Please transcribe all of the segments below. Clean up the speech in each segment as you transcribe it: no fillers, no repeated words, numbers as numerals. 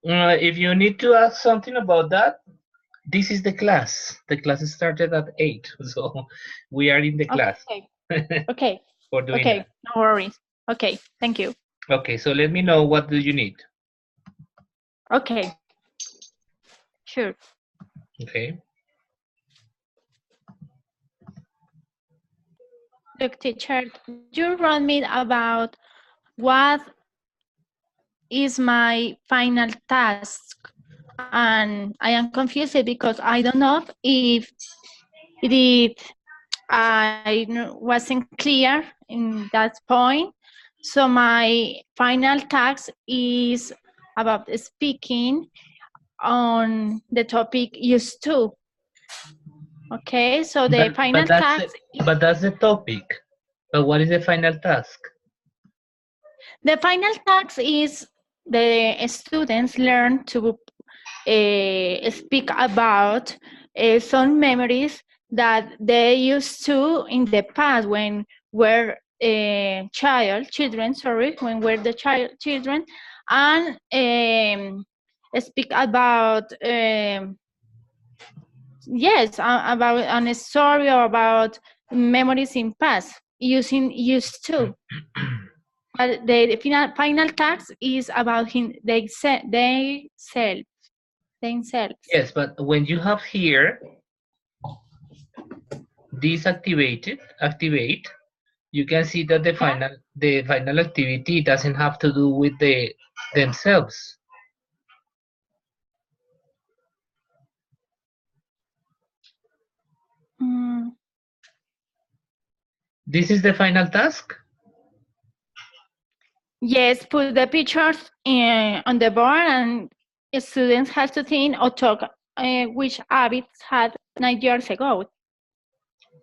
If you need to ask something about that, this is the class. The class started at 8, so we are in the class Okay. Okay. for doing Okay. that. No worries. Okay. Thank you. Okay, so let me know what do you need. Okay. Sure. Okay. Look, teacher, you wrote me about what is my final task, and I am confused because I don't know if it I wasn't clear in that point. So my final task is about speaking on the topic used to. Okay, so the final task. But that's the topic. But what is the final task? The final task is the students learn to speak about some memories that they used to in the past when were children, sorry, when were the children, and speak about yes, about a story or about memories in past using used to. But the final task is about themselves. Yes, but when you have here this activate, you can see that the final activity doesn't have to do with themselves. Mm, This is the final task. yes, put the pictures on the board, and students have to think or talk which habits had 9 years ago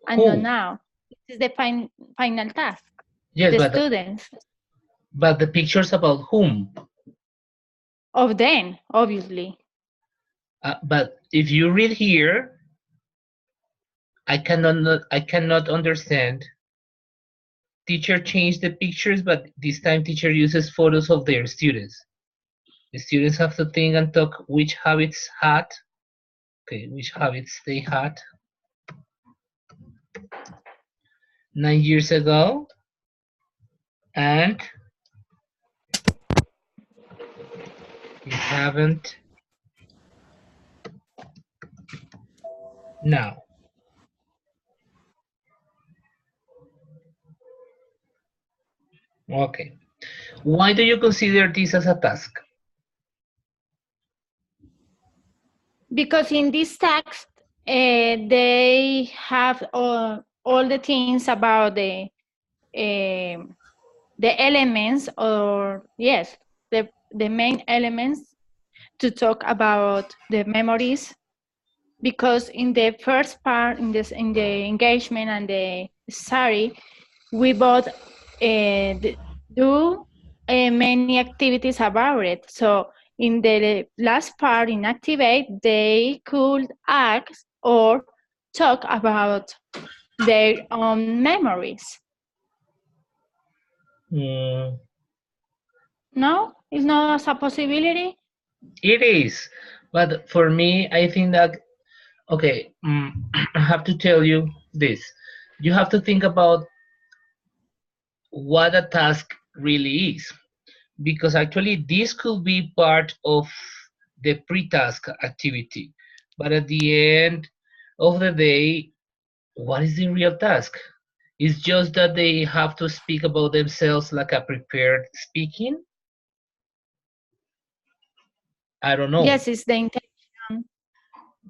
and not Who? now. This is the final task. Yes, The students but the pictures about whom? of them, obviously. But if you read here, I cannot understand. Teacher changed the pictures, but this time teacher uses photos of their students. The students have to think and talk which habits had. Okay, which habits they had 9 years ago, and you haven't now. Okay. Why do you consider this as a task? Because in this text, they have all the things about the elements, or yes, the main elements to talk about the memories. Because in the first part, in the engagement and the study, we both do many activities about it. So in the last part, in activate, they could ask or talk about their own memories. Mm, No, it's not a possibility. it is, but for me, I think that okay. I have to tell you this. You have to think about what a task really is, because actually this could be part of the pre-task activity, but at the end of the day, what is the real task? It's just that they have to speak about themselves like a prepared speaking. I don't know, Yes, it's the intention.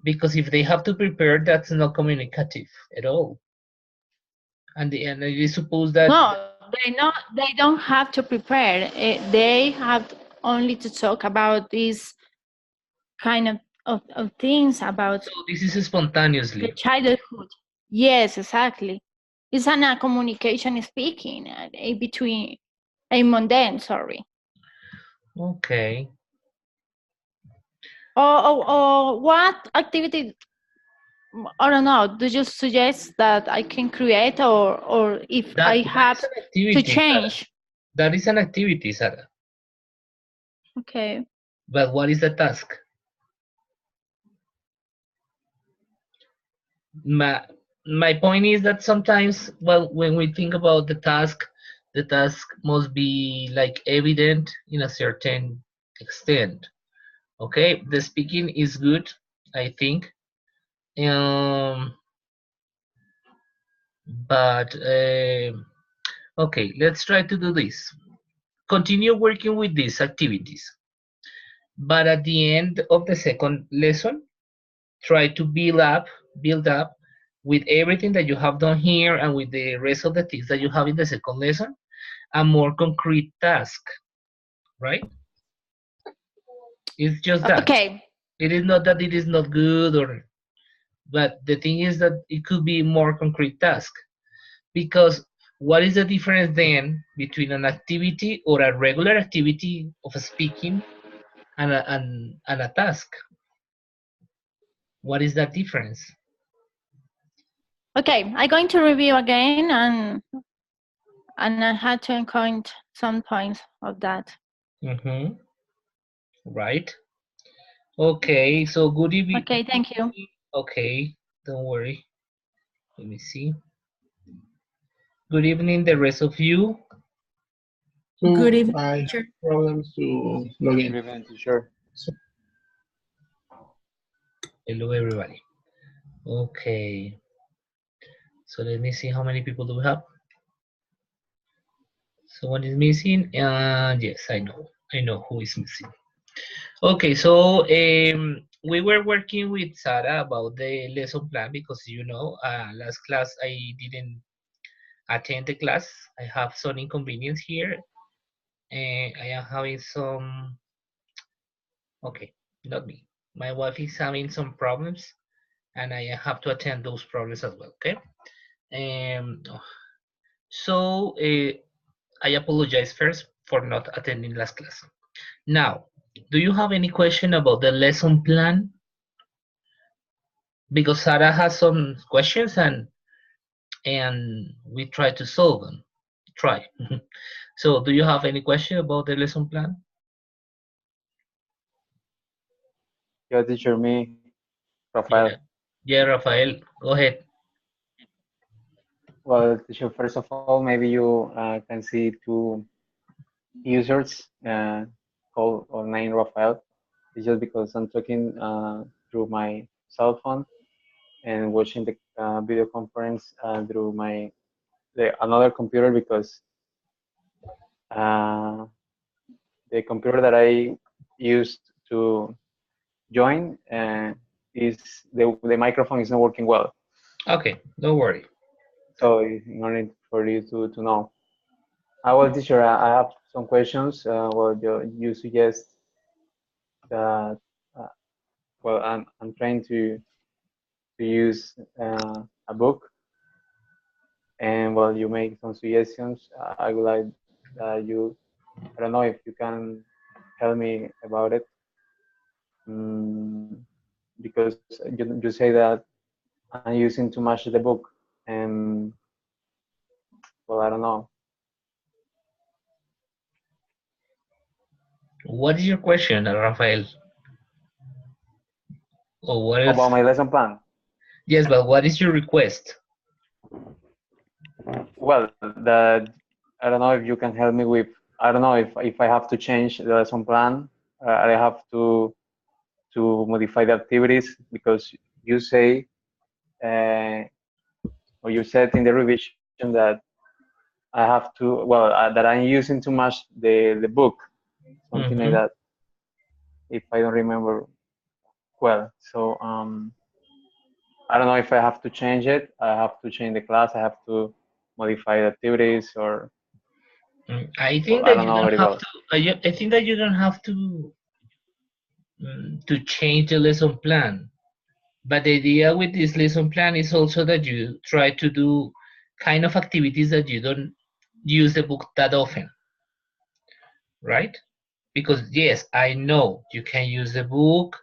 because if they have to prepare, that's not communicative at all. And I suppose that No, they don't have to prepare. They have only to talk about these kind of things about so this is the spontaneously. childhood. Yes, exactly. It's a communication speaking between a mundane, sorry. Okay. Or what activity, I don't know, do you suggest that I can create, or if I That is have an to activity, Sarah. change? That is an activity, Sarah. Okay. But what is the task? My, my point is that sometimes, well, when we think about the task must be like evident in a certain extent. Okay, the speaking is good, I think. Um, but okay, let's try to do this. Continue working with these activities, but at the end of the second lesson, try to build up with everything that you have done here and with the rest of the things that you have in the second lesson, a more concrete task, right? It's just that. Okay. It is not that it is not good, or but the thing is that it could be more concrete task. Because what is the difference then between an activity or a regular activity of speaking and a task? What is that difference? Okay, I'm going to review again, and I had to point some points of that. Mm-hmm. Right. Okay. So good evening. Okay, thank you. Okay. Don't worry. Let me see. Good evening, the rest of you. Good evening, teacher. Problems to log Good in. evening, teacher. Hello, everybody. Okay. So let me see how many people do we have. Someone is missing. Yes, I know. I know who is missing. Okay, so we were working with Sarah about the lesson plan because last class I didn't attend the class. I have some inconvenience here, and I am having some. Okay, not me. My wife is having some problems, and I have to attend those problems as well. Okay, um, so I apologize first for not attending last class. Now, do you have any question about the lesson plan? Because Sarah has some questions and we try to solve them. Try. So, do you have any question about the lesson plan? Yeah, teacher, me, Rafael. Yeah. Yeah, Rafael, go ahead. Well, teacher, first of all, maybe you can see two users called or named Rafael. It's just because I'm talking through my cell phone and watching the video conference through another computer because uh, the computer that I used to join is the microphone is not working well. Okay, don't worry. So in order for you to know. Well, teacher, I have some questions. Well, you suggest that, uh, well, I'm trying to use a book, and well, you make some suggestions. I would like you, I don't know if you can tell me about it, because you say that I'm using too much of the book, and well, I don't know. What is your question, Rafael? Or what About else? my lesson plan. Yes, but what is your request? Well, that I don't know if you can help me with. I don't know if I have to change the lesson plan. I have to modify the activities because you say uh, or you said in the revision that I have to. Well, that I'm using too much the book, something like Mm-hmm. that. If I don't remember well, so I don't know if I have to change it. I have to change the class. I have to modify the activities, or I well, think I that don't you know don't very have well. to. I think that you don't have to change the lesson plan. But the idea with this lesson plan is also that you try to do kind of activities that you don't use the book that often, right? Because yes, I know you can use the book.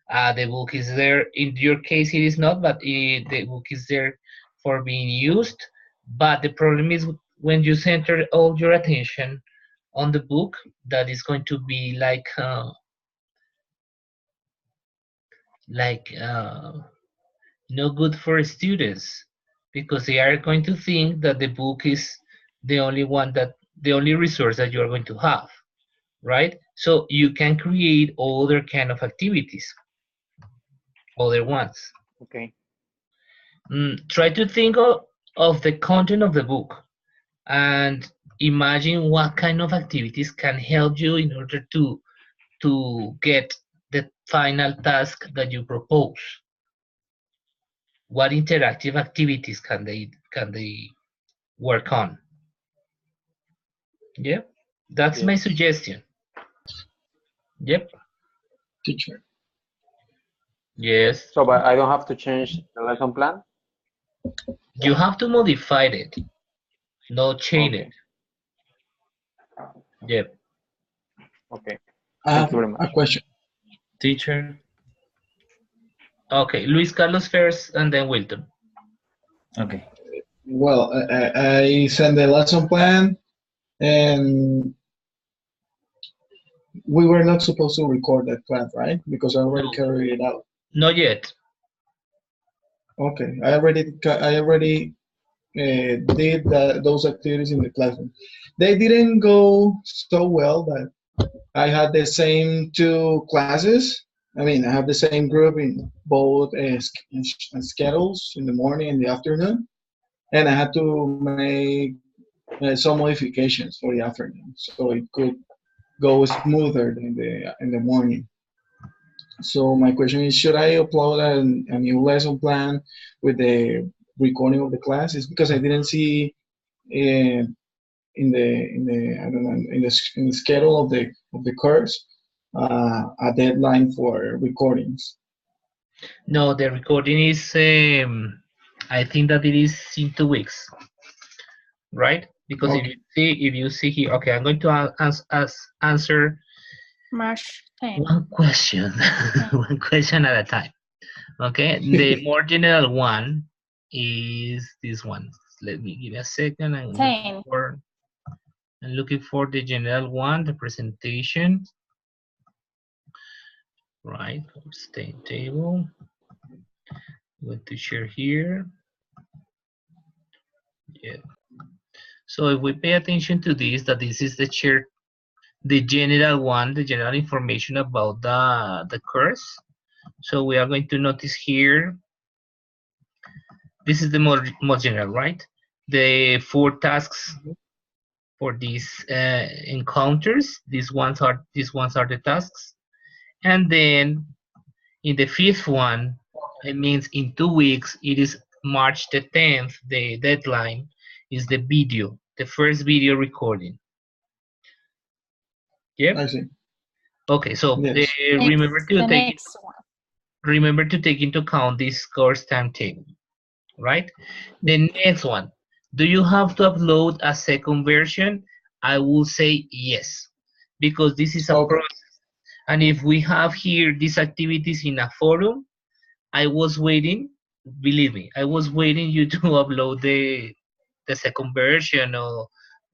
The book is there. In your case, it is not, but the book is there for being used. But the problem is when you center all your attention on the book, that is going to be like like no good for students, because they are going to think that the book is the only one, that the only resource that you are going to have, right? So you can create other kind of activities, other ones. Okay. Try to think of the content of the book and imagine what kind of activities can help you in order to get the final task that you propose. What interactive activities can they work on? Yep, that's my Yes. suggestion. Yep. Teacher. Yes, So, but I don't have to change the lesson plan? you have to modify it, not change it. Okay. Yep. Okay. I Thank have you very a much. question. Teacher. Okay, Luis Carlos first and then Wilton. Okay. Well, I sent the lesson plan, and we were not supposed to record that class, right? Because I already No, carried it out. not yet. Okay, I already did those activities in the classroom. They didn't go so well, but I had the same two classes. I mean, I have the same group in both schedules in the morning and the afternoon, and I had to make some modifications for the afternoon so it could go smoother in the morning. So my question is, should I upload a new lesson plan with the recording of the class? It's because I didn't see uh, in the I don't know in the schedule of the course a deadline for recordings. No, the recording is, I think that it is in 2 weeks, right? Because Okay, if you see here, okay, I'm going to answer March 10. one question, 10. one question at a time. Okay, the more general one is this one. Let me give me a second. 10. I'm looking for the general one, the presentation. Right, stay table. Going to share here. Yeah. So if we pay attention to this, that this is the share, the general one, the general information about the course. So we are going to notice here, this is the more general, right? The 4 tasks for these encounters. These ones are the tasks, and then in the fifth one, it means in 2 weeks. It is March the 10th. The deadline is the video, the first video recording. I Yep. see. Okay. So Yes. remember to The take next one. remember to take into account this course timetable, right? The next one, do you have to upload a second version? I will say yes, because this is a Okay. process. And if we have here these activities in a forum, I was waiting, believe me, I was waiting you to upload the second version,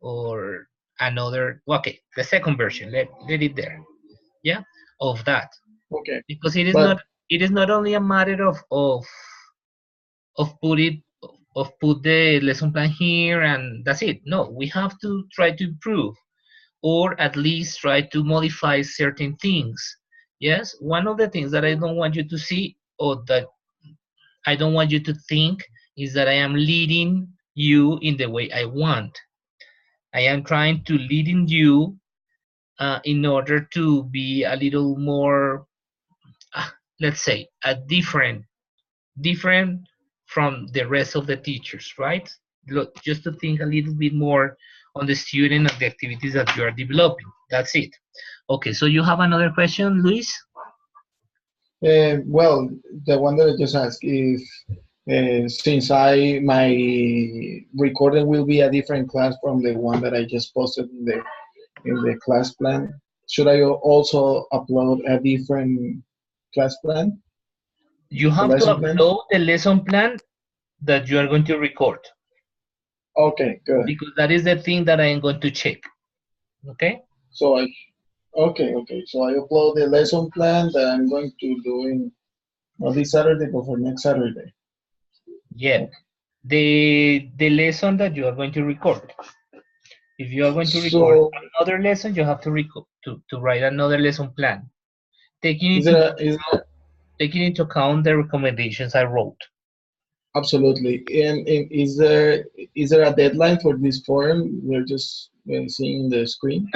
or another, okay, the second version, let it there, yeah, of that. Okay. Because But it is not only a matter of put it of put the lesson plan here and that's it. No, we have to try to improve, or at least try to modify certain things. Yes, one of the things that I don't want you to see, or that I don't want you to think, is that I am leading you in the way I want. I am trying to lead in you in order to be a little more, let's say, a different from the rest of the teachers, right? Look, just to think a little bit more on the student and the activities that you are developing. That's it. Okay, so you have another question, Luis? well, the one that I just asked, if since I my recording will be a different class from the one that I just posted in the class plan, should I also upload a different class plan, You the have to lesson plan? upload the lesson plan that you are going to record, Okay, good. because that is the thing that I am going to check. Okay? So I okay, okay. So I upload the lesson plan that I'm going to do Not this Saturday, but for next Saturday. Yeah, the lesson that you are going to record. If you are going to record So another lesson, you have to write another lesson plan, taking is into there a, is taking into account the recommendations I wrote. absolutely, and is there a deadline for this forum? We're just seeing the screen.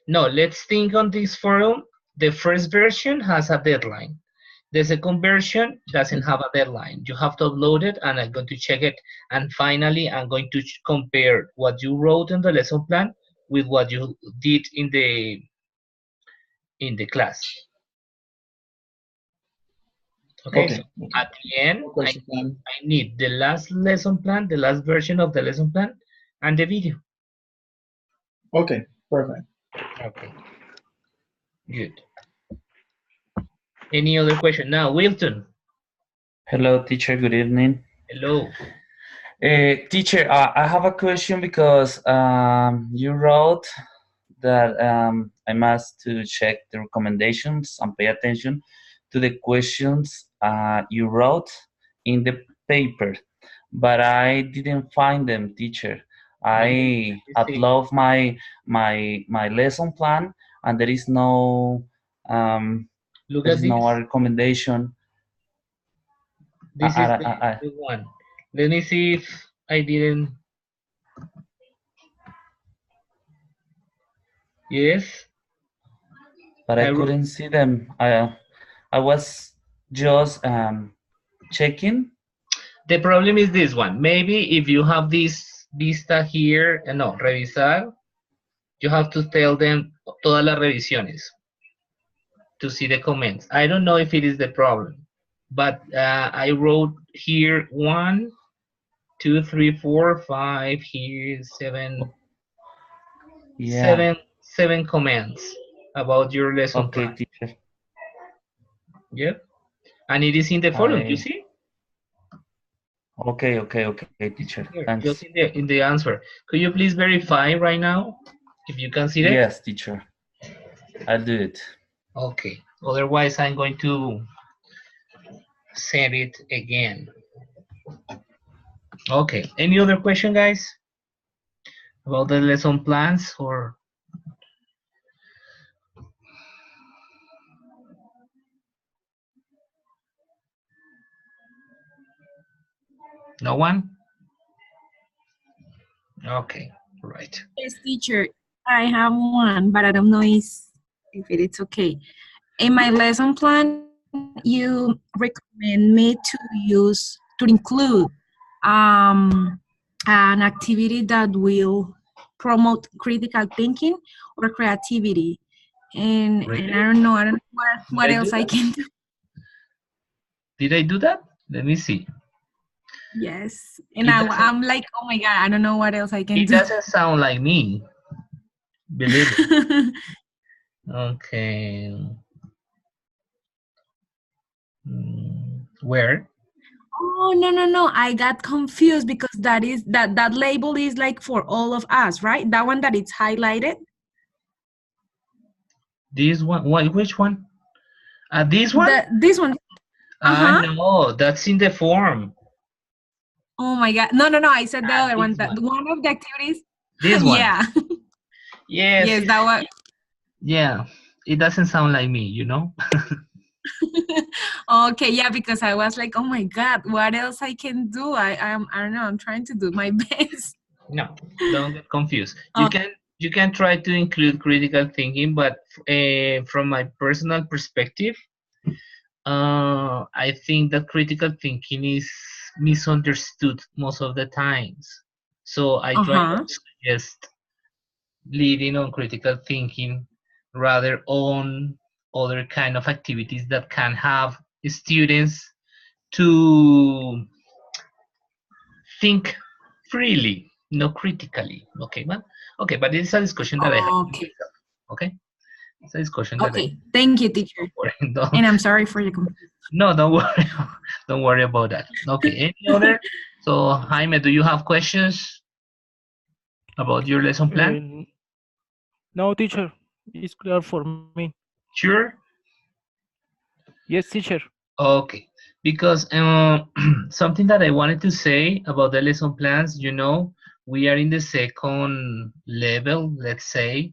No, let's think on this forum. The first version has a deadline. The second version doesn't have a deadline. You have to upload it, and I'm going to check it. And finally, I'm going to compare what you wrote in the lesson plan with what you did in the class. Okay, so Okay, okay. at the end, No question, plan. I need the last lesson plan, the last version of the lesson plan, and the video. Okay, perfect. Okay, good. Any other question? Now, Wilton. Hello, teacher. Good evening. Hello. Teacher, I have a question because you wrote that I must to check the recommendations and pay attention to the questions you wrote in the paper, but I didn't find them, teacher. No, I let me see. upload my lesson plan, and Look there at is no this. recommendation. This is the one. Let me see if I didn't. Yes, But I I wrote. couldn't see them. I was just checking. The problem is this one. Maybe if you have this vista here, no, revisar, you have to tell them todas las revisiones to see the comments. I don't know if it is the problem, but I wrote here 1, 2, 3, 4, 5, here 7, Yeah. seven comments about your lesson Okay, plan. teacher. Yep, and it is in the forum. You I see okay, teacher. here, Thanks. just in the answer. Could you please verify right now if you can see it? Yes, teacher. I'll do it. Okay. Otherwise, I'm going to send it again. Okay. Any other question, guys, about the lesson plans or? No one? Okay, right. Yes, teacher, I have one, but I don't know if it is okay. In my lesson plan, you recommend me to include um, an activity that will promote critical thinking or creativity. And Really? I don't know Did what I do else I that? can do. Did I do that? Let me see. Yes, and It doesn't. I'm like, oh my God, I don't know what else I can It do. doesn't sound like me. Believe me. Okay. Where? Oh, no. I got confused because that label is like for all of us, right? That one that it's highlighted. This one? What? Which one? This one? This one. Uh-huh. No, that's in the form. Oh my God. No. I said the other one. This That one. one of the activities. This one. Yeah. Yes. Yes, that one. Yeah. It doesn't sound like me, you know? Okay, yeah, because I was like, oh my God, what else I can do? I don't know. I'm trying to do my best. No, don't get confused. Oh, You can try to include critical thinking, but from my personal perspective, I think that critical thinking is misunderstood most of the times. So I try not uh-huh. to suggest leading on critical thinking, rather on other kind of activities that can have students to think freely, not critically. Okay, but it's a discussion that I have with Okay. myself. Okay, it's a discussion that I Okay. Thank you, teacher. don't, And I'm sorry for the confusion. no, don't worry, don't worry about that. Okay, any other? So Jaime, do you have questions about your lesson plan? No, teacher, it's clear for me. Sure. Yes, teacher. Okay, because something that I wanted to say about the lesson plans, we are in the second level, let's say,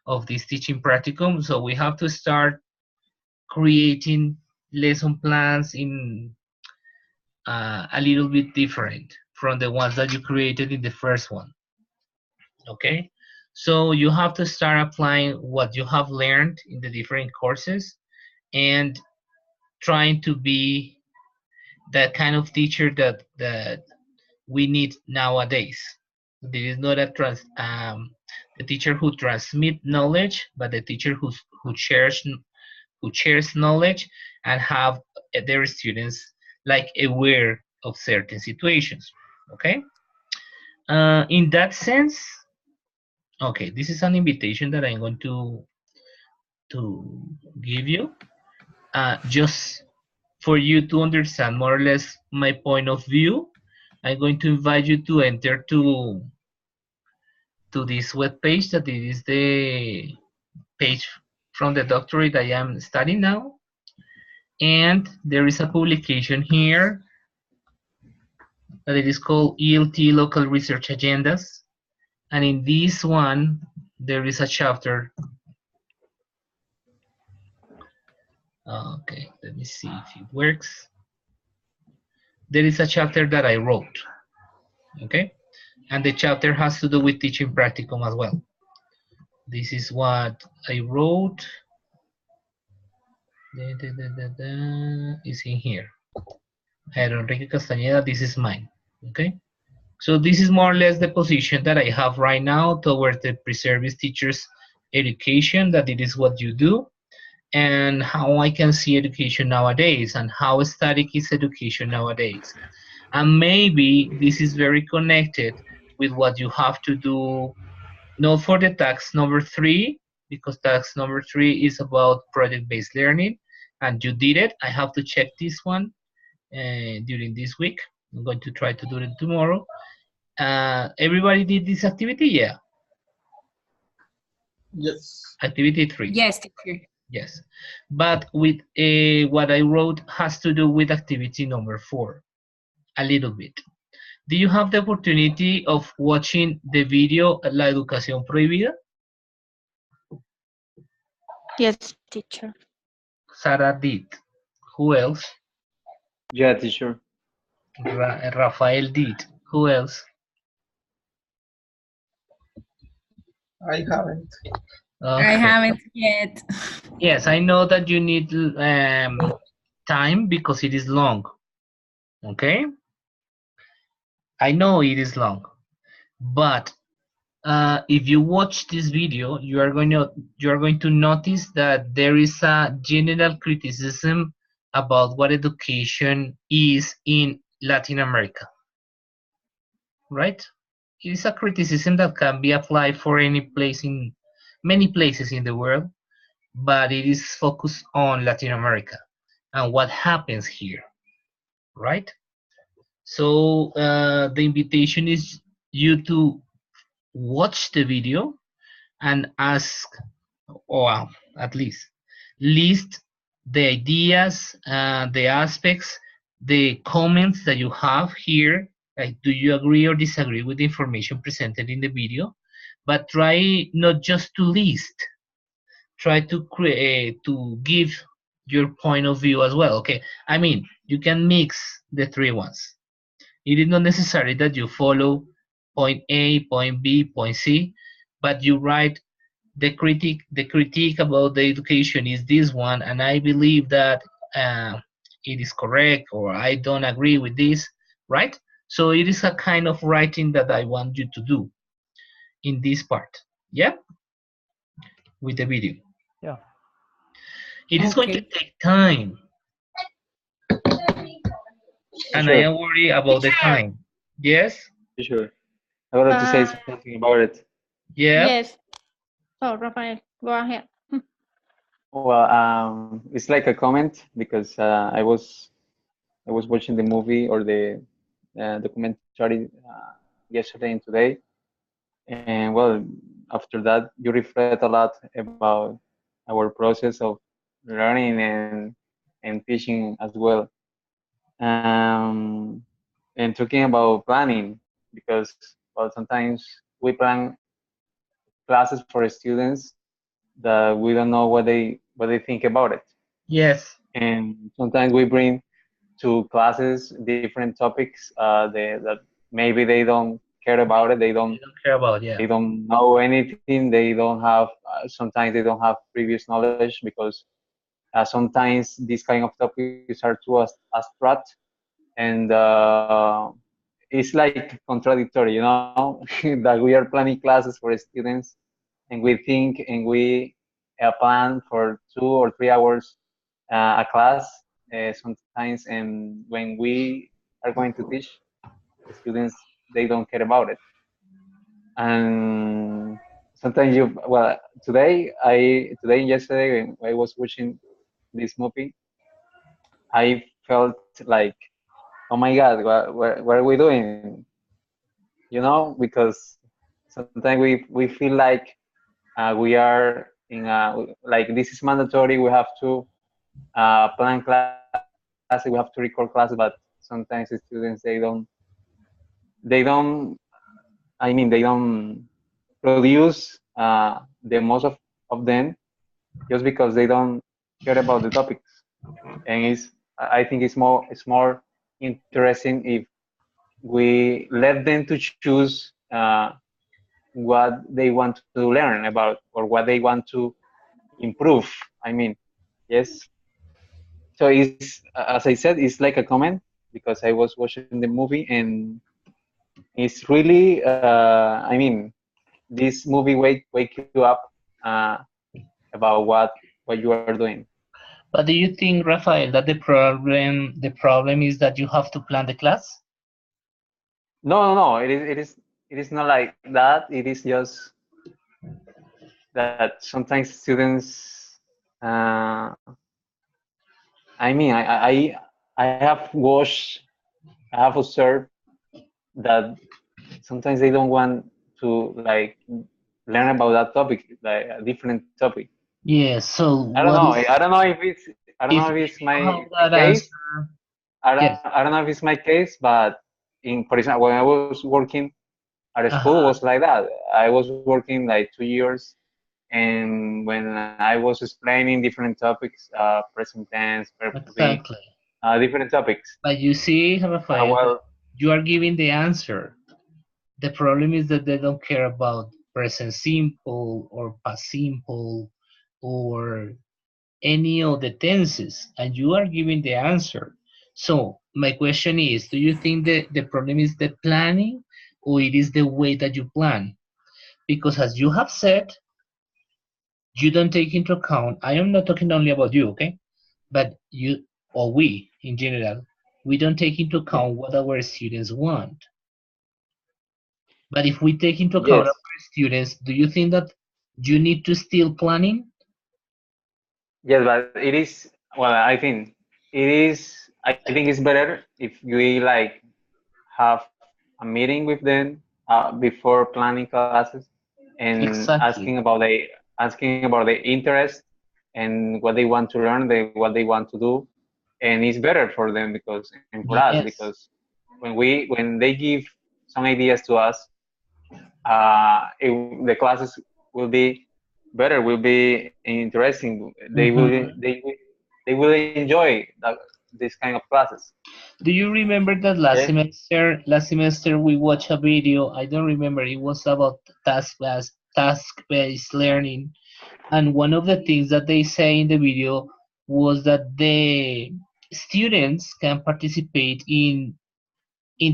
of this teaching practicum, so we have to start creating lesson plans in a little bit different from the ones that you created in the first one. Okay, so you have to start applying what you have learned in the different courses and trying to be that kind of teacher that we need nowadays. There is not the teacher who transmit knowledge, but the teacher who shares knowledge and have their students like aware of certain situations. Okay. In that sense, okay, this is an invitation that I'm going to give you, just for you to understand more or less my point of view. I'm going to invite you to enter to this web page that it is the page from the doctorate I am studying now, and there is a publication here that it is called ELT Local Research Agendas, and in this one there is a chapter. Okay, let me see if it works. There is a chapter that I wrote, okay, and the chapter has to do with teaching practicum as well. This is what I wrote. Is in here. Jairo Enrique Castañeda, this is mine. Okay, so this is more or less the position that I have right now towards the pre-service teachers education, that it is what you do, and how I can see education nowadays, and how static is education nowadays. And maybe this is very connected with what you have to do, not for the task number 3, because task number 3 is about project-based learning, and you did it. I have to check this one during this week. I'm going to try to do it tomorrow. Everybody did this activity? Yeah. Yes. Activity 3. Yes, teacher. Yes. But with what I wrote has to do with activity number 4, a little bit. Do you have the opportunity of watching the video La Educación Prohibida? Yes, teacher. Sarah did. Who else? Yeah, teacher. Rafael did. Who else? I haven't. I Okay. haven't yet. Yes, I know that you need time because it is long. Okay? I know it is long. But if you watch this video, you are going to notice that there is a general criticism about what education is in Latin America, right? It is a criticism that can be applied for any place in many places in the world, but it is focused on Latin America and what happens here, right? So the invitation is you to watch the video and ask, or at least list the ideas, the aspects, the comments that you have here. Like, do you agree or disagree with the information presented in the video? But try not just to list. Try to create, to give your point of view as well. Okay, I mean, you can mix the 3 ones. It is not necessary that you follow point A, point B, point C, but you write the critique about the education is this one, and I believe that it is correct, or I don't agree with this, right? So it is a kind of writing that I want you to do in this part, yeah, with the video. Yeah. It is going to Okay. take time, and I Teacher, am worried about the Teacher. time. Yes. teacher. I wanted to say Uh, something about it. Yeah. yes. So, Rafael, go ahead. Well, it's like a comment because I was watching the movie or the documentary yesterday and today, and well, after that you reflect a lot about our process of learning and and teaching as well. Um, and talking about planning, because well, sometimes we plan classes for students that we don't know what they think about it, Yes, and sometimes we bring to classes different topics that maybe they don't care about it, you don't care about, yeah. they don't know anything, they don't have sometimes they don't have previous knowledge, because sometimes these kind of topics are too abstract, and it's like contradictory, you know, that we are planning classes for students and we think and we plan for 2 or 3 hours a class sometimes, and when we are going to teach the students, they don't care about it. And sometimes you, well, today and yesterday when I was watching this movie, I felt like, oh my god, what are we doing, you know, because sometimes we feel like we are in a, like this is mandatory, we have to plan classes, we have to record classes, but sometimes the students they don't, I mean, they don't produce the most of them, just because they don't care about the topics. And it's, I think it's more interesting if we let them to choose what they want to learn about, or what they want to improve. I mean, yes. So it's, as I said, it's like a comment, because I was watching the movie, and it's really, I mean, this movie wake you up uh, about what you are doing. But do you think, Rafael, that the problem is that you have to plan the class? No. It is not like that. It is just that sometimes students. Uh, I mean, I have watched, I have observed that sometimes they don't want to like learn about that topic, like a different topic. Yeah, so I don't what know. is, I don't know if if it's you have my that case. answer, yes, I don't know if it's my case, but in, for example, when I was working at a school, was uh-huh, like that. I was working like 2 years, and when I was explaining different topics, present tense, verb to be, exactly. different topics. But you see, Rafael, that Well, you are giving the answer. The problem is that they don't care about present simple or past simple or any of the tenses, and you are giving the answer. So my question is, do you think that the problem is the planning or it is the way that you plan? Because as you have said, you don't take into account, I am not talking only about you, okay? But you or we in general, we don't take into account what our students want. But if we take into account yes, our students, do you think that you need to still planning? yes, but it is. Well, I think it is. I think it's better if we like have a meeting with them before planning classes, and Exactly. asking about the interest and what they want to learn, what they want to do, and it's better for them, because, and for us, Yes. because when they give some ideas to us, the classes will be better, will be interesting. Mhm. They will enjoy this kind of classes. Do you remember that last Yes. semester? Last semester we watched a video. I don't remember. It was about task-based learning, and one of the things that they say in the video was that the students can participate in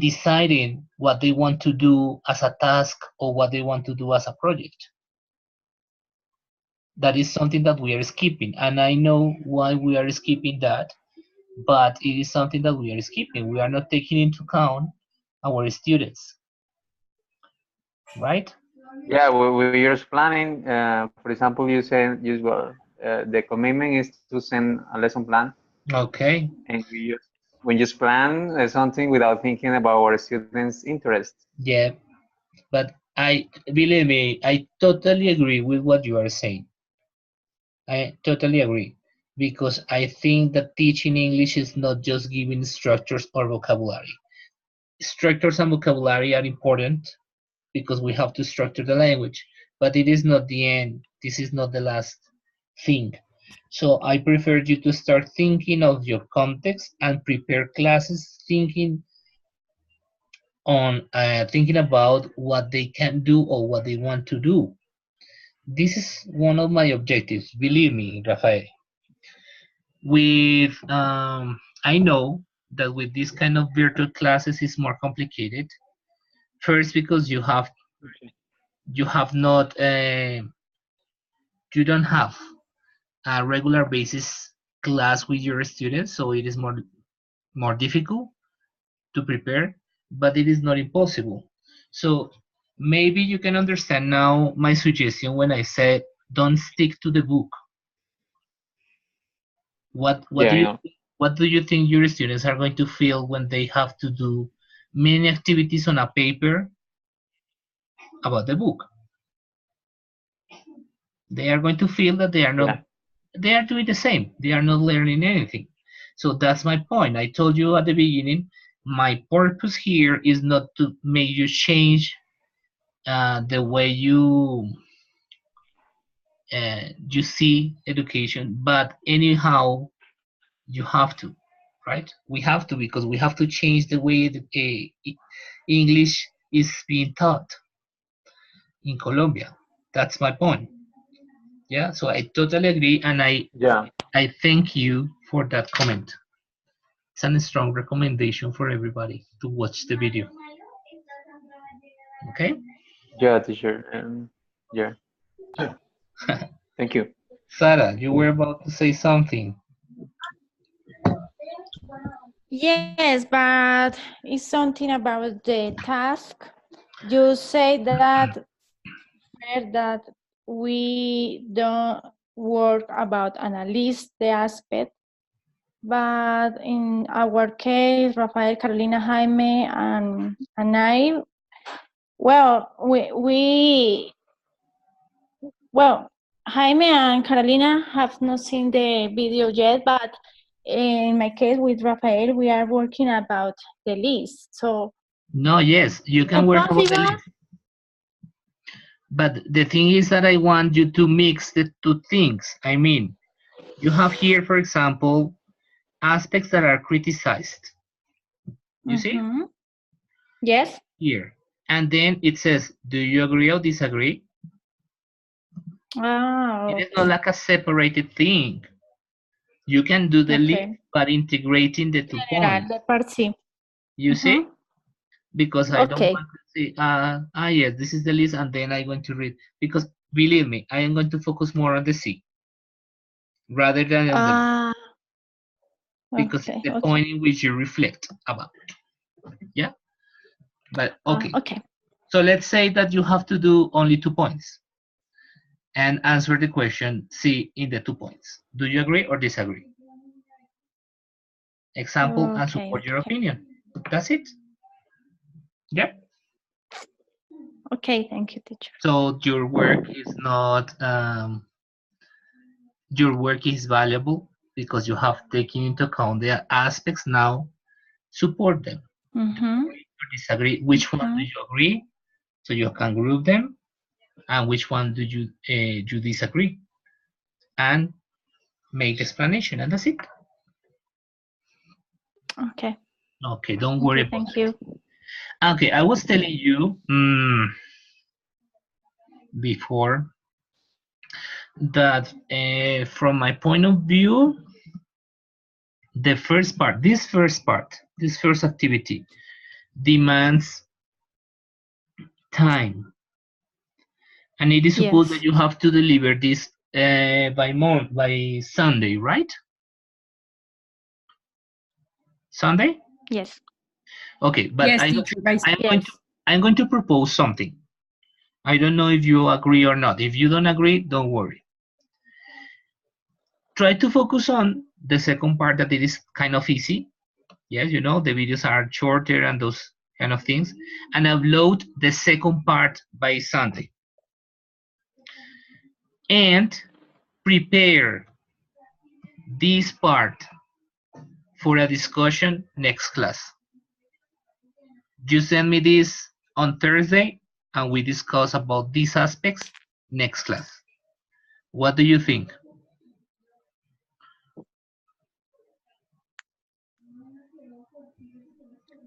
deciding what they want to do as a task or what they want to do as a project. That is something that we are skipping, and I know why we are skipping that, but it is something that we are skipping. We are not taking into account our students, right? Yeah, we are just planning. For example, you said you well, the commitment is to send a lesson plan, Okay. and we just plan something without thinking about our students' interest. Yeah, but I believe me, I totally agree with what you are saying. I totally agree because I think that teaching English is not just giving structures or vocabulary. Structures and vocabulary are important because we have to structure the language, but it is not the end. This is not the last thing. So I prefer you to start thinking of your context and prepare classes thinking about what they can do or what they want to do. This is one of my objectives. Believe me, Rafael. I know that with this kind of virtual classes is more complicated. First, because Okay. you have not you don't have a regular basis class with your students, so it is more difficult to prepare, but it is not impossible. So maybe you can understand now my suggestion when I said don't stick to the book. What Yeah, do I you know. what do you think your students are going to feel when they have to do many activities on a paper about the book? They are going to feel that Yeah. they are doing the same. They are not learning anything. So that's my point. I told you at the beginning, my purpose here is not to make you change the way you see education, but anyhow, you have to, right? We have to because we have to change the way that English is being taught in Colombia. That's my point. Yeah, so I totally agree, and Yeah. I thank you for that comment. It's a strong recommendation for everybody to watch the video. Okay, Yeah, teacher. Yeah. Yeah. Thank you. Sarah, you were about to say something. Yes, but it's something about the task. You say that we don't work about analyze the aspect, but in our case, Rafael, Carolina, Jaime, and I, well, well, Jaime and Carolina have not seen the video yet, but in my case with Rafael, we are working about the list. So No, yes, you so can work about the possible. list. But the thing is that I want you to mix the two things. I mean, you have here, for example, aspects that are criticized. You see? Mm-hmm. Yes. Here. And then it says, do you agree or disagree? Ah, It is not okay. like a separated thing. You can do the list, Okay. but integrating the 2 General, points. the part C. You see? Mm-hmm. Because I don't Okay. want to say, yes, this is the list, and then I'm going to read. Because believe me, I am going to focus more on the C rather than on the list. Ah, Because it's okay. the Okay. point in which you reflect about. Yeah? But okay. Okay. So let's say that you have to do only 2 points and answer the question C in the 2 points. Do you agree or disagree? Example and Okay. support your Okay. opinion. That's it. Yep. Okay. Thank you, teacher. So your work is not your work is valuable because you have taken into account the aspects. Now support them. Do you Mm-hmm. agree or disagree? Which one do Mm-hmm. you agree? So you can group them, and which one do you disagree? And make the explanation, and that's it. Okay. Okay, don't worry Okay. about Thank you. that. Okay, I was telling you before that from my point of view, this first activity demands time, and it is supposed that Yes. you have to deliver this by Sunday, right? Sunday? Yes. Okay, but Yes, teacher. By Yes. I'm going to propose something. I don't know if you agree or not. If you don't agree, don't worry. Try to focus on the second part that it is kind of easy. Yes, you know, the videos are shorter and those kind of things. And upload the second part by Sunday. And prepare this part for a discussion next class. You send me this on Thursday and we discuss about these aspects next class. What do you think?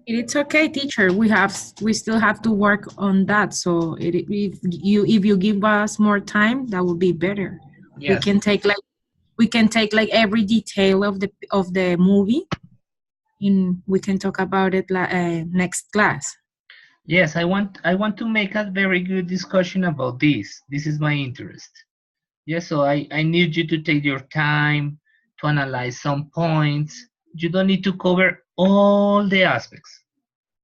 It's okay, teacher. We still have to work on that. So if you give us more time, that would be better. We Yes. can take like every detail of the movie, and we can talk about it next class. Yes, I want to make a very good discussion about this. This is my interest. Yes, so I need you to take your time to analyze some points. You don't need to cover all the aspects,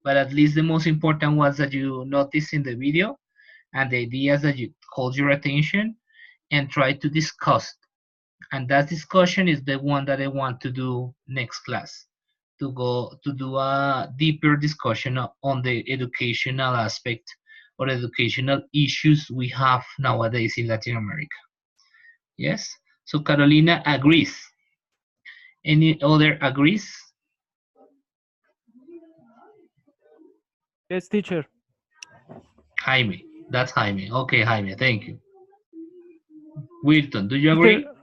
but at least the most important ones that you notice in the video and the ideas that you hold your attention and try to discuss. And that discussion is the one that I want to do next class, to go to do a deeper discussion on the educational aspect or educational issues we have nowadays in Latin America. Yes, so Carolina agrees. Any other agrees? Yes, teacher. Jaime, that's Jaime. Okay, Jaime, thank you. Wilton, do you agree? Teacher,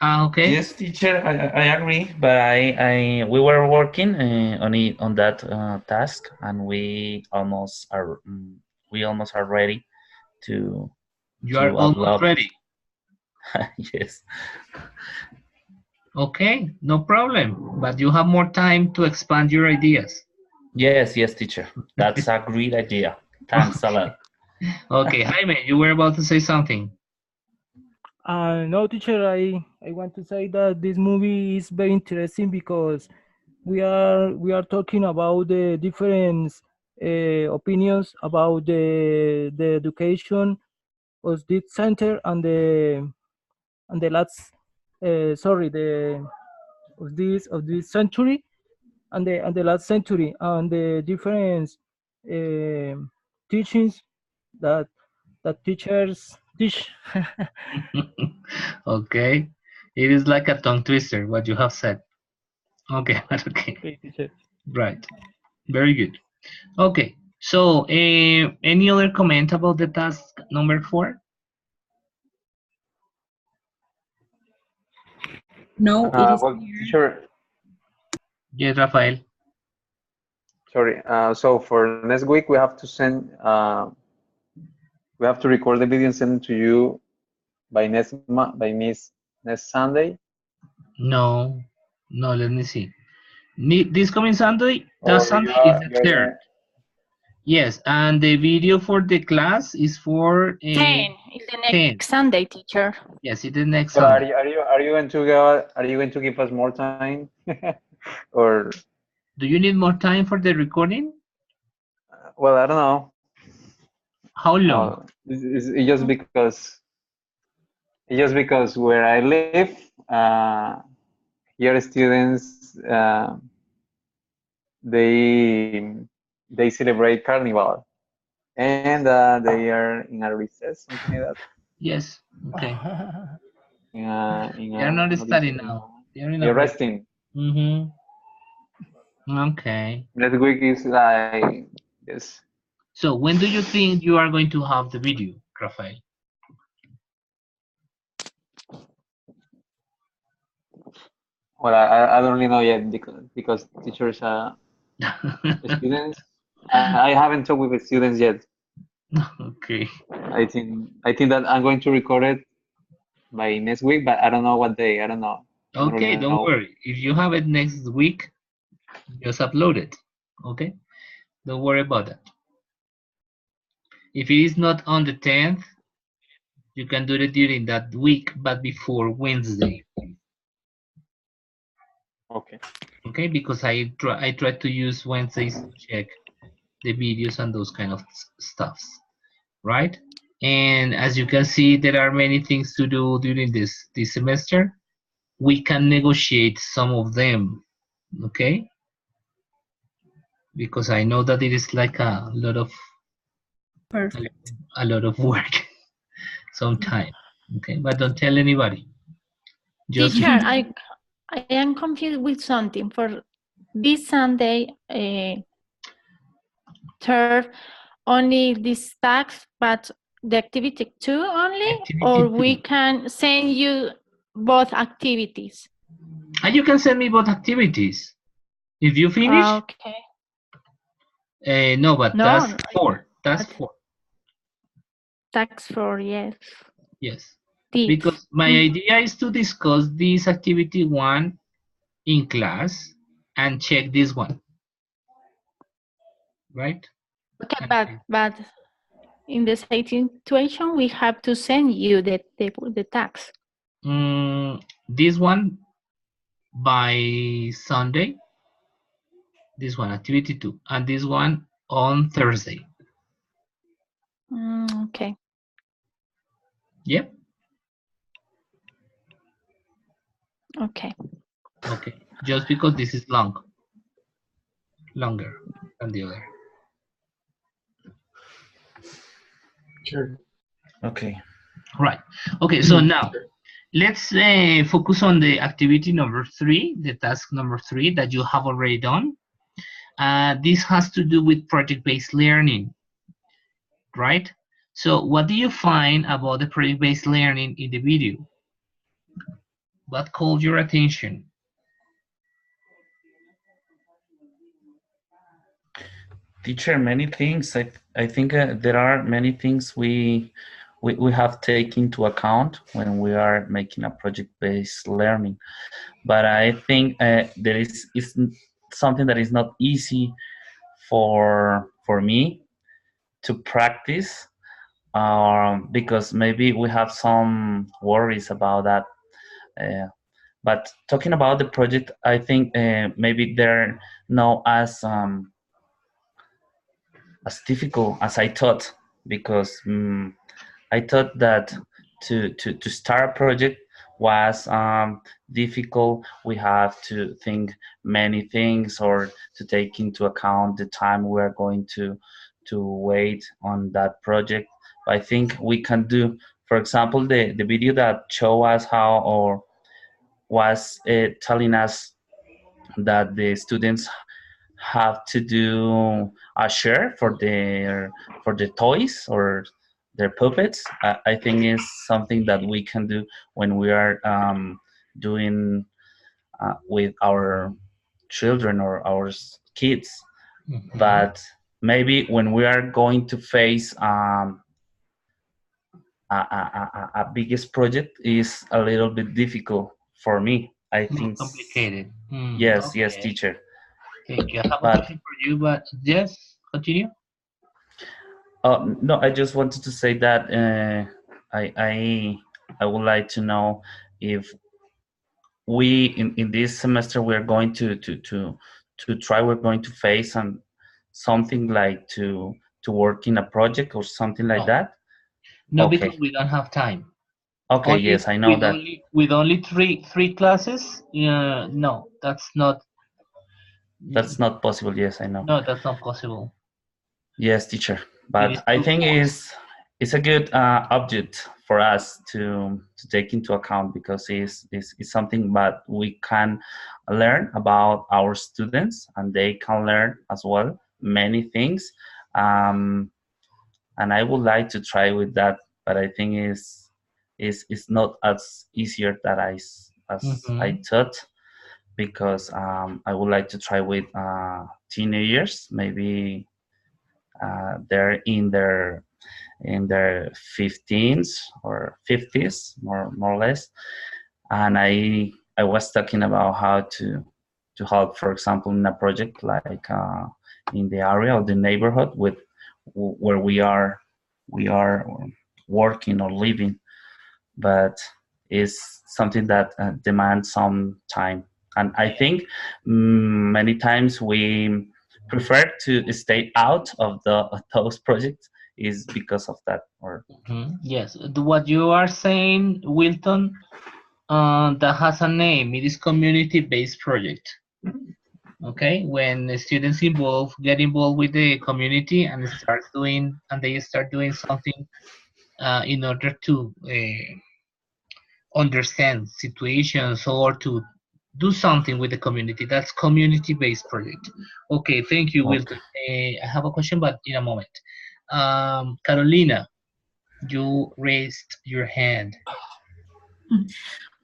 Okay. Yes, teacher, I agree, but we were working on that task, and we almost are ready to You are almost upload. ready. Yes. Okay, no problem. But you have more time to expand your ideas. Yes, yes, teacher. That's a great idea. Thanks a lot. Okay, Jaime, you were about to say something. no, teacher. I want to say that this movie is very interesting because we are talking about the different opinions about the education of this center and the last sorry the of this century and the last century and the different teachings that teachers teach. Okay, it is like a tongue twister what you have said. Okay, but okay, Okay, teacher. right, very good. Okay, so any other comment about the task number 4? No, it is Well, clear. teacher, Yes, Rafael. sorry. So for next week, we have to send, we have to record the video and send it to you by next Sunday. No, no, let me see. This coming Sunday, that Or Sunday is the you're 3rd. gonna. Yes, and the video for the class is for 10 is the 10. next Sunday, teacher. Yes, it's the next But Sunday. are you going to go? Are you going to give us more time, or Do you need more time for the recording? well, I don't know. How long? It's just because where I live, here students they they celebrate Carnival, and they are in a recess, something like that. Yes. Okay. In They are not how do you say, studying now. They are in a they're break. resting. Mm-hmm. Okay. Next week is like yes. So when do you think you are going to have the video, Rafael? Well, I don't really know yet because teachers students I haven't talked with the students yet. Okay. I think that I'm going to record it by next week, but I don't know what day. I don't know. I don't Okay, really don't know. worry. If you have it next week, just upload it. Okay? Don't worry about that. If it is not on the 10th, you can do it during that week, but before Wednesday. Okay. Okay? Because I try to use Wednesdays to check the videos and those kind of stuffs. Right? And as you can see, there are many things to do during this semester. We can negotiate some of them. Okay? Because I know that it is like a lot of Perfect. work sometimes. Okay, but don't tell anybody. Just Teacher, I am confused with something. For this Sunday, third, only this tax, but the activity 2 only, or activity we 2. can send you both activities. And you can send me both activities. If you finish, Okay. no, but No, task 4. Task but 4. tax for yes. Yes. This. Because my idea is to discuss this activity 1 in class and check this one. Right? Okay, And but in the same situation, we have to send you the tax. this one by Sunday. This one, activity 2. And this one on Thursday. Okay. Yep. Okay. Okay. Just because this is longer than the other. Sure. Okay. Right. Okay. So now Sure. let's focus on the activity number 3, the task number 3 that you have already done. This has to do with project-based learning, right? So what do you find about the project-based learning in the video? What called your attention? Teacher, many things. I think there are many things we have taken into account when we are making a project-based learning. But I think there is something that is not easy for me to practice because maybe we have some worries about that. Uh, but talking about the project, I think maybe they're not as difficult as I thought because I thought that to start a project was difficult. We have to think many things or to take into account the time we are going to wait on that project. I think we can do, for example, the video that show us how or was telling us that the students have to do a share for the toys or their puppets. I think is something that we can do when we are doing with our children or our kids. Mhm. But maybe when we are going to face a biggest project is a little bit difficult for me. I More think complicated. yes, Okay. teacher. Thank you. I have a But question for you, but yes, continue. no, I just wanted to say that I, I I would like to know if we in this semester we're going to try we're going to face something like to work in a project or something like No, that. no, because Okay, we don't have time. okay, Only yes, I know with that. only three classes. No, that's not. That's not possible. Yes, I know. No, that's not possible. Yes, teacher. It But is I too think forced. it's a good object for us to take into account because it's something that we can learn about our students and they can learn as well many things. Um, and I would like to try with that, but I think is not as easier that as I Hmm. thought because I would like to try with teenagers maybe they're in their 15s or 50s more or less and I was talking about how to help for example in a project like in the area or the neighborhood with where we are working or living but it's something that demands some time and I think many times we prefer to stay out of those projects is because of that or Yes, what you are saying, Wilton, that has a name. It is community-based project. Okay, when the students get involved with the community and they start doing something in order understand situations or to do something with the community. That's community-based project. Okay, thank you, Okay. Wilton. I have a question, but in a moment. Carolina, you raised your hand.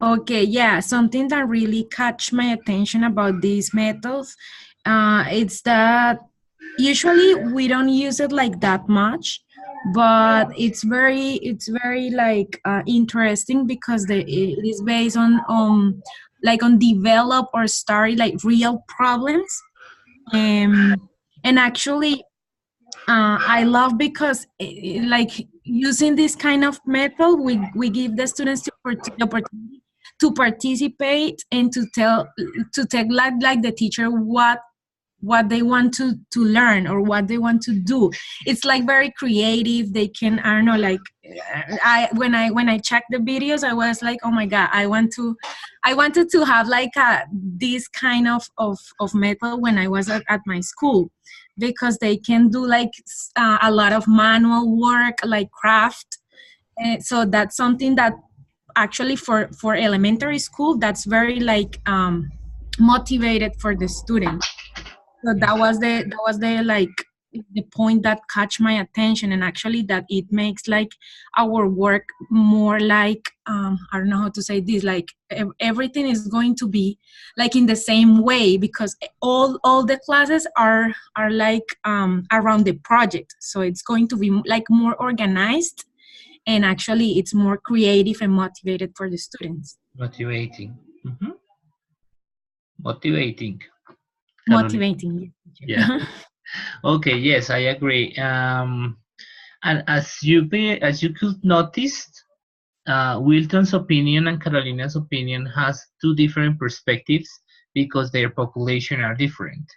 Okay, yeah, something that really catch my attention about these methods, it's that usually we don't use it like that much, but it's very like interesting because it is based on like on develop or study like real problems, and actually I love because like using this kind of method, we give the students the opportunity to participate and to tell like the teacher what they want to learn or what they want to do. It's like very creative. They can, I don't know, like when I checked the videos, I was like, oh my god, I wanted to have like this kind of method when I was at my school, because they can do like a lot of manual work like craft. So that's something that actually for elementary school, that's very like motivated for the student. So that was the like the point that catch my attention, and actually that it makes like our work more like I don't know how to say this, like everything is going to be like in the same way, because all the classes are like around the project, so it's going to be like more organized, and actually it's more creative and motivated for the students. Motivating. Mhm. Motivating. Carolina. Motivating. Yeah. Okay. Yes, I agree. And as you could notice, Wilton's opinion and Carolina's opinion has two different perspectives because their population are different.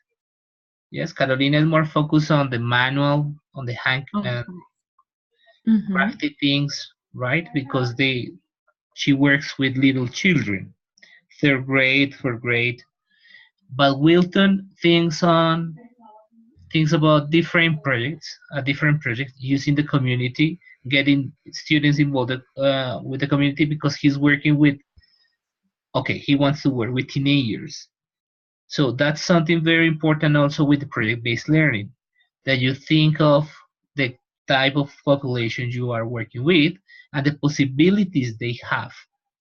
Yes, Carolina is more focused on the manual, on the hand Mm-hmm. crafty things, right? Because she works with little children, third grade, fourth grade. But Wilton thinks about different projects using the community, getting students involved with the community because he's working with. Okay, he wants to work with teenagers. So that's something very important also with the project-based learning, that you think of the type of population you are working with and the possibilities they have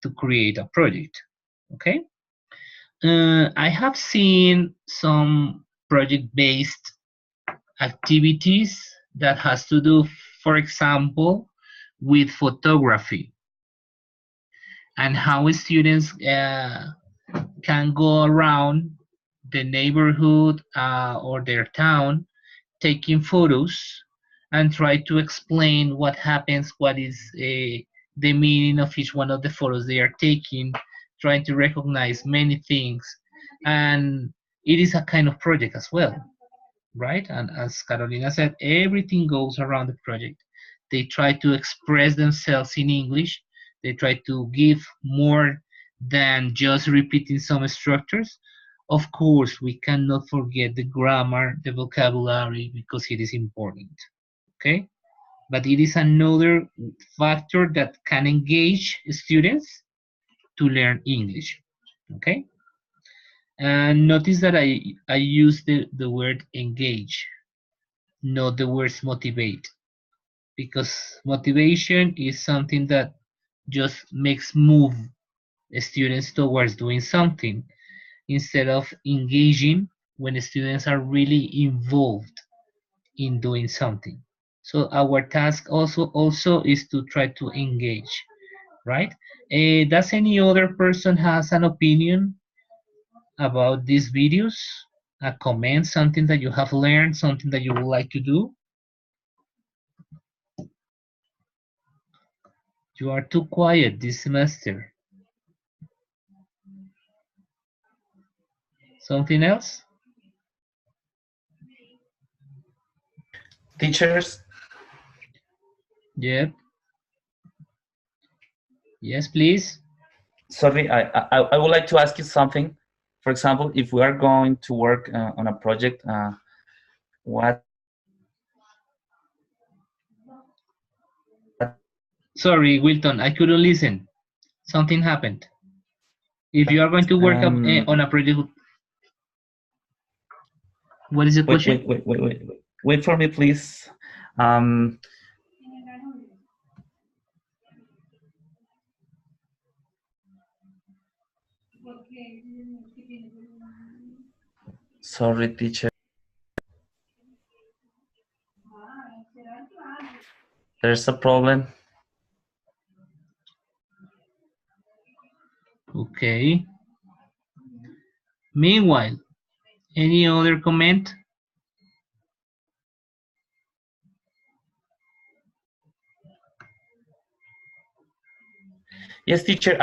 to create a project. Okay? I have seen some project-based activities that has to do, for example, with photography and how students can go around the neighborhood or their town taking photos and try to explain what happens, what is the meaning of each one of the photos they are taking, trying to recognize many things. And it is a kind of project as well, right? And as Carolina said, everything goes around the project. They try to express themselves in English. They try to give more than just repeating some structures. Of course, we cannot forget the grammar, the vocabulary, because it is important. Okay? But it is another factor that can engage students to learn English. Okay? And notice that I use the word engage, not the words motivate, because motivation is something that just makes move students towards doing something instead of engaging when students are really involved in doing something. So our task also is to try to engage, right? Does any other person has an opinion about these videos? A comment, something that you have learned, something that you would like to do? You are too quiet this semester. Something else? Teachers, Yep. Yes, please. sorry, I would like to ask you something. For example, if we are going to work on a project, what Sorry, Wilton, I couldn't listen. Something happened. If you are going But to work up, on a project, what is the wait, question? wait, wait, wait, wait, wait. Wait for me, please. Um, Sorry, teacher. There's a problem. Okay. Meanwhile, any other comment? Yes, teacher.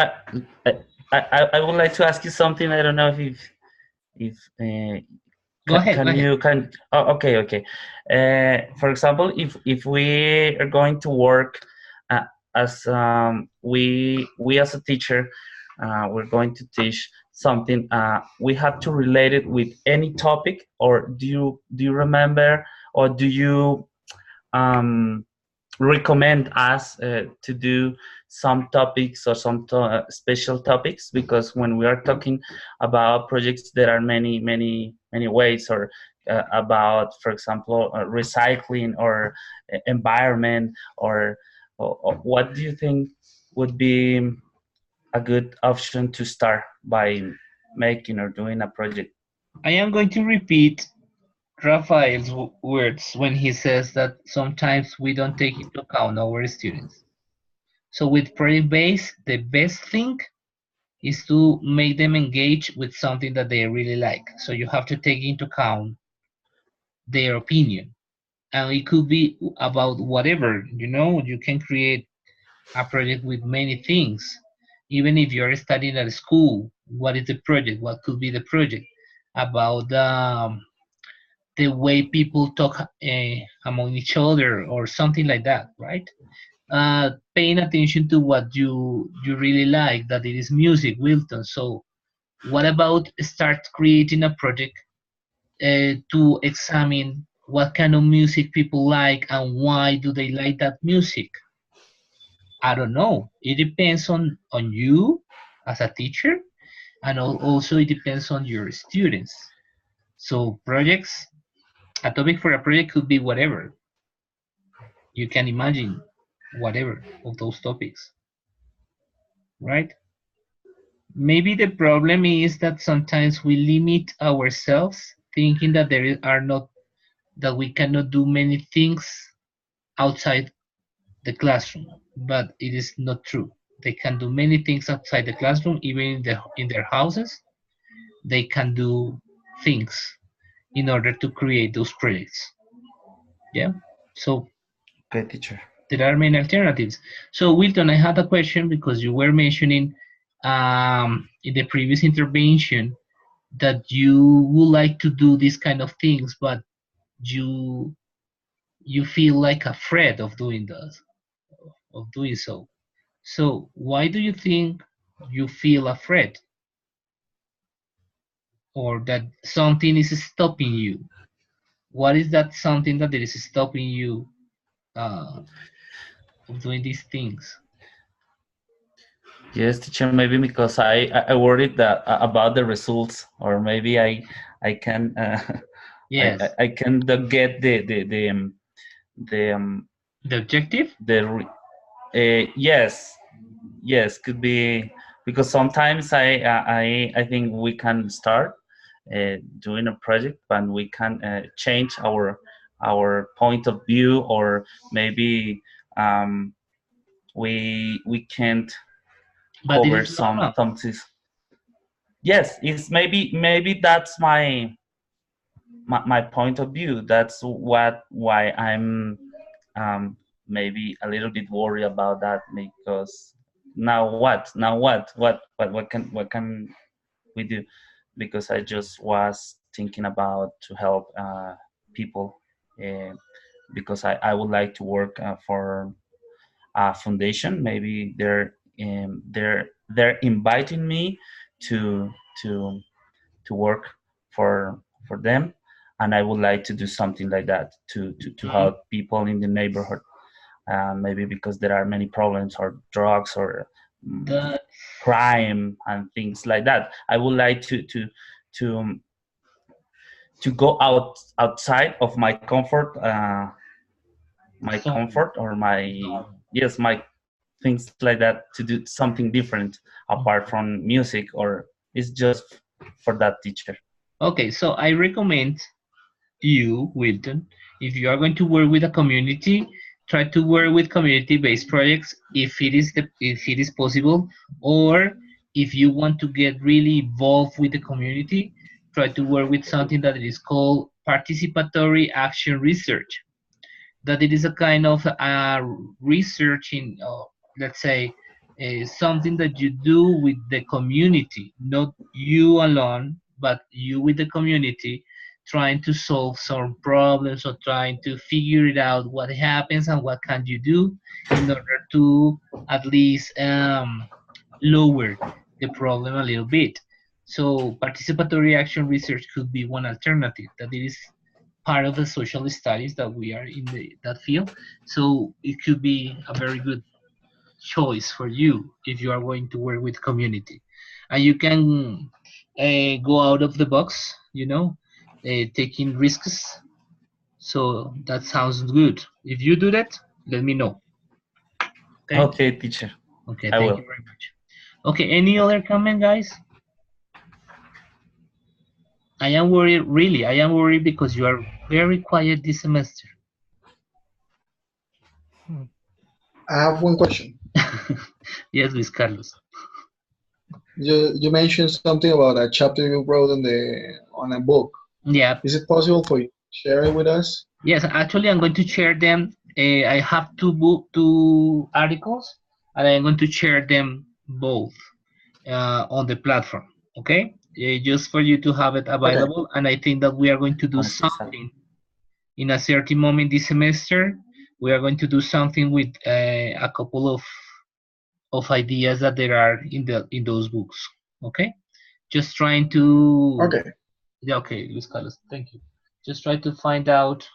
I would like to ask you something. I don't know if Go ahead, go can ahead. you can. Oh, okay, okay. For example, if we are going to work as we as a teacher, we're going to teach something. We have to relate it with any topic, or do you remember, or do you um, recommend us to do some topics or some special topics, because when we are talking about projects there are many ways, or about, for example, recycling or environment, or what do you think would be a good option to start by making or doing a project? I am going to repeat Raphael's words when he says that sometimes we don't take into account our students. So with project base, the best thing is to make them engage with something that they really like. So you have to take into account their opinion. And it could be about whatever, you can create a project with many things. Even if you're studying at school, what is the project? What could be the project? About the way people talk among each other or something like that, right? Paying attention to what you really like, that it is music, Wilton. So what about start creating a project to examine what kind of music people like and why do they like that music? I don't know. It depends on you as a teacher, and also it depends on your students. So projects, a topic for a project could be whatever. You can imagine whatever of those topics, right? Maybe the problem is that sometimes we limit ourselves thinking that are not that we cannot do many things outside the classroom, but it is not true. They can do many things outside the classroom, even in their houses. They can do things in order to create those projects. Yeah. So Okay, teacher. there are many alternatives. So Wilton, I had a question because you were mentioning in the previous intervention that you would like to do these kind of things, but you you feel like afraid of doing that, of doing so. So why do you think you feel afraid, or that something is stopping you? What is that something that is stopping you uh, of doing these things? Yes, teacher. Maybe because I worried that about the results, or maybe I can Yes, I can get the the objective. yes, yes, could be, because sometimes I think we can start doing a project, but we can change our point of view, or maybe um, we can't But it cover is some normal. things. Yes, it's maybe that's my point of view. That's why I'm um, maybe a little bit worried about that, because now what can we do? Because I just was thinking about to help people, uh, because I would like to work for a foundation. Maybe they're inviting me to to to work for them, and I would like to do something like that to Mhm. help people in the neighborhood. Maybe because there are many problems, or drugs, or That crime and things like that. I would like to to go outside of my zone. comfort or my yes my things like that to do something different apart from music, or it's just for that teacher. Okay, so I recommend you, Wilton, if you are going to work with a community, try to work with community-based projects if it is possible, or if you want to get really involved with the community, try to work with something that is called participatory action research. That it is a kind of research in, let's say, something that you do with the community, not you alone, but you with the community, trying to solve some problems or trying to figure it out what happens and what can you do in order to at least lower the problem a little bit. So participatory action research could be one alternative that it is part of the social studies that we are in that field. So it could be a very good choice for you if you are going to work with community, and you can go out of the box, taking risks. So that sounds good. If you do that, let me know. Okay. Okay, teacher, Okay. I Thank you will. very much. Okay. Any other comment, guys? I am worried. Really, I am worried because you are very quiet this semester. I have one question. Yes, Luis Carlos. You mentioned something about a chapter you wrote on a book. Yeah. Is it possible for you to share it with us? Yes, actually, I'm going to share them. I have two articles, and I'm going to share them both on the platform. Okay, just for you to have it Okay. available. And I think that we are going to do Como César. something in a certain moment this semester. We are going to do something with a couple of ideas that there are in those books. Okay, just trying to. Okay. Yeah, okay, Luis Carlos, thank you. Just try to find out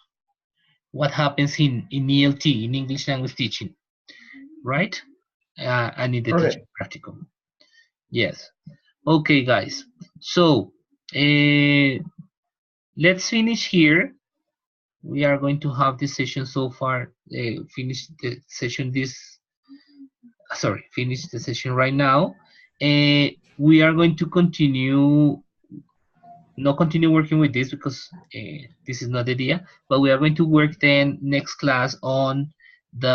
what happens in ELT, in English language teaching, right? And in the Okay. teaching practicum. Yes. Okay, guys. So let's finish here. We are going to have this session so far. Finish the session finish the session right now. We are going to not continue working with this because this is not the idea, but we are going to work then next class on the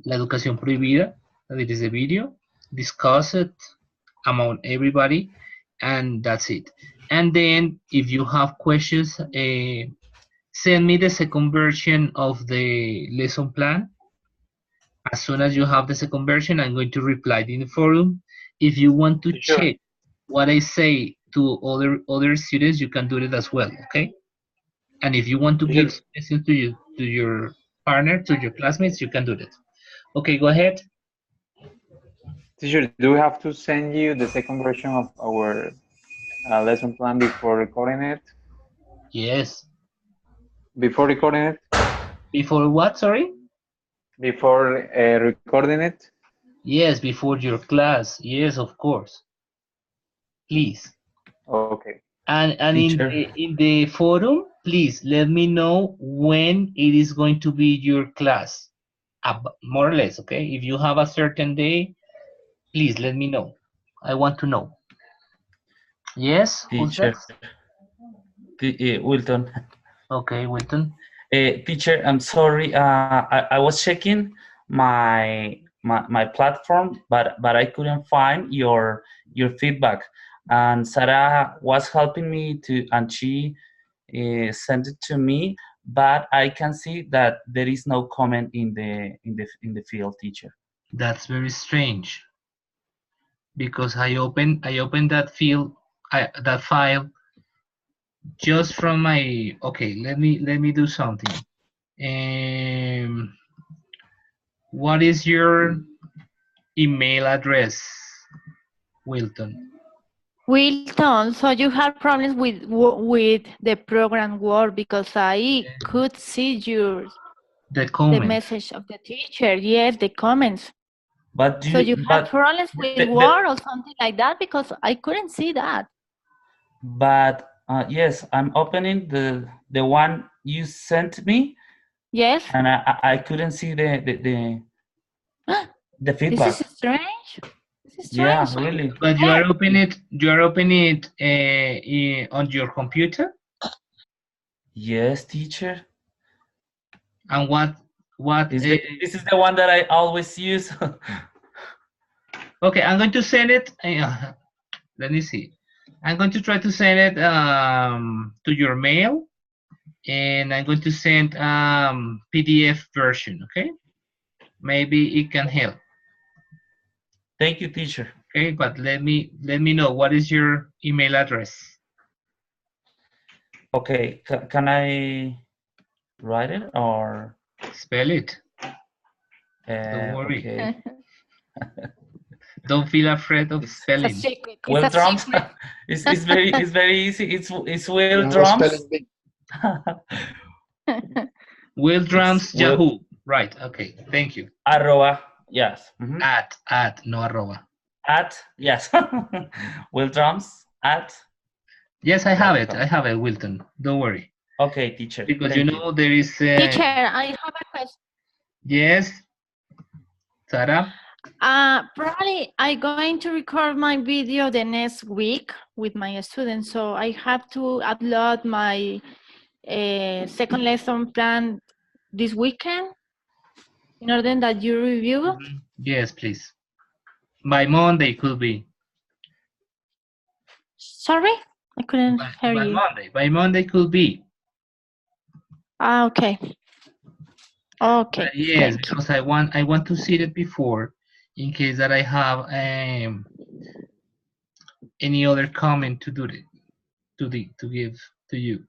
La Educación Prohibida, that it is a video, discuss it among everybody, and that's it. And then if you have questions, send me the second version of the lesson plan. As soon as you have the second version, I'm going to reply in the forum. If you want to Sure. check what I say to other students, you can do it as well, okay? And if you want to give Teacher, suggestions to your partner, to your classmates, you can do that. Okay, go ahead. teacher, do we have to send you the second version of our lesson plan before recording it? Yes. Before recording it? Before what, sorry? Before recording it? Yes, before your class. Yes, of course. Please. Okay. And Teacher, in the forum, please let me know when it is going to be your class. More or less, okay? If you have a certain day, please let me know. I want to know. Yes, who's teacher, next? Wilton. Okay, Wilton. Teacher, I'm sorry. I was checking my platform, but I couldn't find your feedback. And Sarah was helping me and she sent it to me. But I can see that there is no comment in the field, teacher. That's very strange because I opened that that file just from my. Okay, let me do something. What is your email address, Wilton? Wilton, so you have problems with the program Word because I could see The the comment. message of the teacher. Yes, the comments. But So you had but problems with Word or something like that because I couldn't see that. but yes, I'm opening the one you sent me, Yes. and I couldn't see the This is feedback. strange. This is Yeah, strange. really. But you are opening it on your computer. Yes, teacher. And what? This is the one that I always use. Okay, I'm going to send it. Let me see. I'm going to try to send it to your mail, and I'm going to send PDF version. Okay, maybe it can help. Thank you, teacher. Okay, but let me know what is your email address. Okay, can I write it or? Spell it. Don't worry. Okay. Don't feel afraid of It's It's a spelling. secret. It's Will a drums. secret. It's very easy. It's Will No drums. spelling bee. Will It's drums Will Yahoo. Right. Okay. Thank you. arroba. Yes. At no arroba. At yes. Will drums at. Yes, I have it. .com. I have it, Wilton. Don't worry. Okay, teacher. Because Thank you you. know there is. Teacher, I have a question. Yes, Sarah. Probably I'm going to record my video the next week with my students, so I have to upload my second lesson plan this weekend in order that you review it. Yes, please. By Monday could be. Sorry, I couldn't hear By you. Monday. By Monday could be. Okay. Okay. Yes, Thank you. because I want to see it before, in case that I have any other comment to do it to give to you.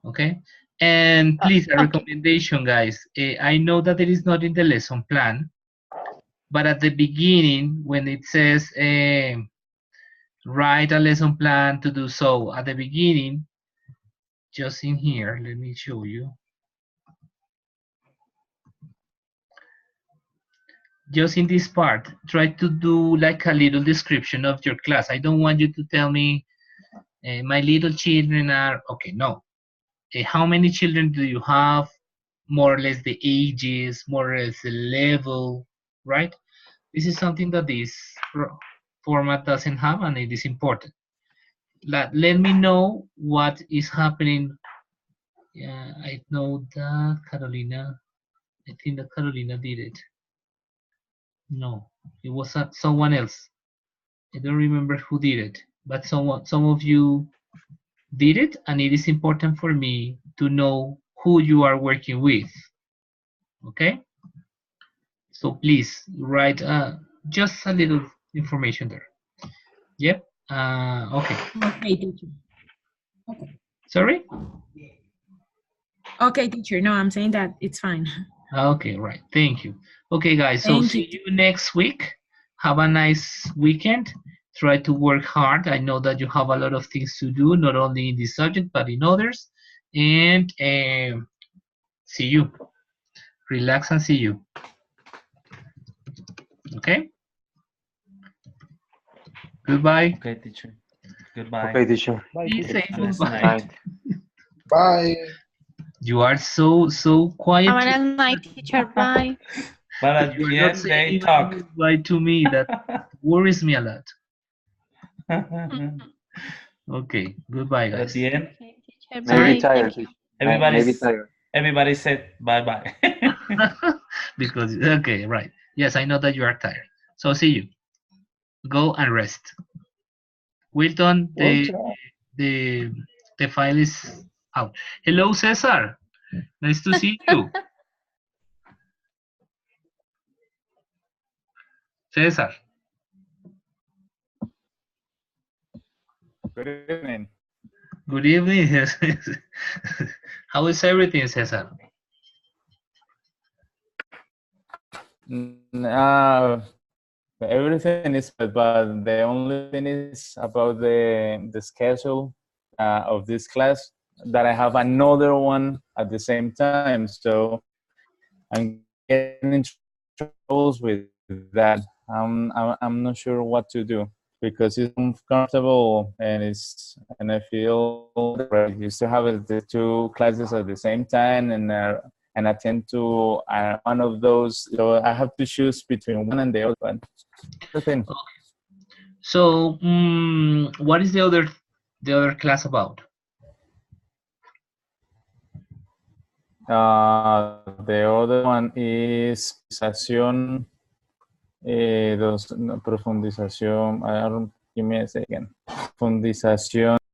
Okay. And please, a Okay. recommendation, guys. I know that it is not in the lesson plan, but at the beginning, when it says write a lesson plan to do so, at the beginning, just in here, let me show you. Just in this part, try to do like a little description of your class. I don't want you to tell me my little children are, okay, no. How many children do you have? More or less the ages, more or less the level, right? This is something that this format doesn't have, and it is important. Let me know what is happening. Yeah, I know that Carolina, I think that Carolina did it. No, it was someone else. I don't remember who did it, but some of you did it, and it is important for me to know who you are working with. Okay? So please write just a little information there. Yep. Okay. Okay, teacher. Okay. Sorry? Okay, teacher. No, I'm saying that it's fine. Okay, right. Thank you. Okay, guys. So Thank see you. you next week. Have a nice weekend. Try to work hard. I know that you have a lot of things to do, not only in this subject, but in others. And see you. Relax and see you. Okay? Goodbye. Okay, teacher. Goodbye. Okay, teacher. Bye, Please teacher. say Have a nice goodbye. night. Bye. You are so quiet. Have a nice night, teacher. Bye. But at You are the not end, saying they even talk. goodbye to me. That worries me a lot. Okay. Goodbye, But at guys. the end, Okay, teacher. Maybe Bye. sorry, tired, Thank you. teacher. Maybe tired. everybody said bye bye. Because okay, right. Yes, I know that you are tired. So see you. Go and rest. Wilton, Well, the the file is out. Hello, Cesar. Nice to see you. Cesar. Good evening. Good evening. How is everything, Cesar? Everything is good, but the only thing is about the schedule of this class that I have another one at the same time. So I'm getting in troubles with that. I'm not sure what to do because it's uncomfortable and I feel I used to have the two classes at the same time and attend to one of those. So I have to choose between one and the other one. The thing. So, what is the other class about? The other one is profundización, profundización. Give me a second. Profundización